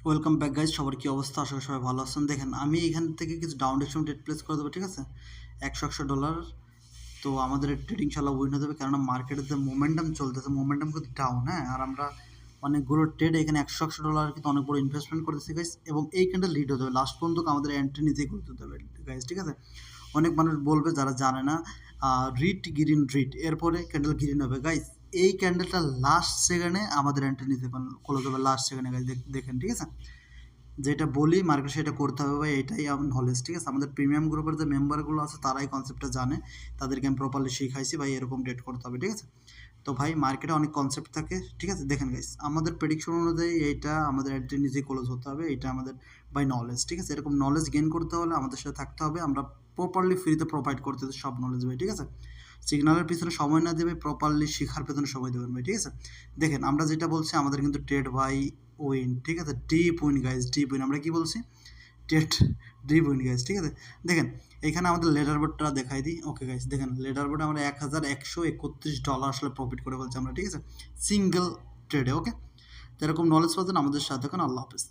Welcome back guys, সবার কি অবস্থা? আশা করি সবাই ভালো আছেন। দেখেন, আমি এখান থেকে কিছু ডাউন ডিরেকশন ট্রেড প্লেস করে দেবো, ঠিক আছে? 100 তো আমাদের ট্রেডিং ইনশাল্লাহ উইন হয়ে যাবে, কেননা মার্কেটের যে মোমেন্টাম চলতেছে, মোমেন্টাম কিন্তু ডাউন, হ্যাঁ। আর আমরা অনেকগুলো ট্রেড এখানে $100 কিন্তু অনেক বড় ইনভেস্টমেন্ট করতেছি গাইজ, এবং এই ক্যান্ডেল লিড হতে হবে লাস্ট পর্যন্ত, আমাদের এন্ট্রি নিজেই করতে হবে গাইজ, ঠিক আছে? অনেক মানুষ বলবে যারা জানে না, রিট গ্রিন রিট, এরপরে ক্যান্ডেল গ্রিন হবে গাইজ। এই ক্যান্ডেলটা লাস্ট সেকেন্ডে আমাদের এন্ট্রি নিতে ক্লোজ হবে, লাস্ট সেকেন্ডে গাইজ। দেখেন, ঠিক আছে? যেটা বলি মার্কেট সেটা করতে হবে ভাই, এটাই আমার নলেজ, ঠিক আছে? আমাদের প্রিমিয়াম গ্রুপের যে মেম্বারগুলো আছে তারাই কনসেপ্টটা জানে, তাদেরকে আমি প্রপারলি শিখাইছি ভাই, এরকম ডেট করতে হবে, ঠিক আছে? তো ভাই মার্কেটে অনেক কনসেপ্ট থাকে, ঠিক আছে? দেখেন গাইস, আমাদের প্রেডিকশন অনুযায়ী এইটা আমাদের এন্ট্রি নিজে ক্লোজ হতে হবে, এটা আমাদের বাই নলেজ, ঠিক আছে? এরকম নলেজ গেইন করতে হলে আমাদের সাথে থাকতে হবে, আমরা প্রপারলি ফ্রিতে প্রোভাইড করতে সব নলেজ ভাই, ঠিক আছে? সিগন্যালের পিছনে সময় না দেবে, প্রপারলি শেখার পেছনে সময় দেবেন ভাই, ঠিক আছে? দেখেন, আমরা যেটা বলছি আমাদের কিন্তু ট্রেড ভাই উইন, ঠিক আছে? Deep win guys, deep win. আমরা কি বলছি? ট্রেড ডিপ উইন গাইজ, ঠিক আছে? দেখেন, এখানে আমাদের লেডার বোর্ডটা দেখাই দিই। ওকে গাইজ, দেখেন লেডার বোর্ডে আমরা $1131 আসলে প্রফিট করে বলছি আমরা, ঠিক আছে? সিঙ্গেল ট্রেডে, ওকে? তো এরকম নলেজ পাচ্ছেন আমাদের সাথে থাকুন। আল্লাহ হাফেজ।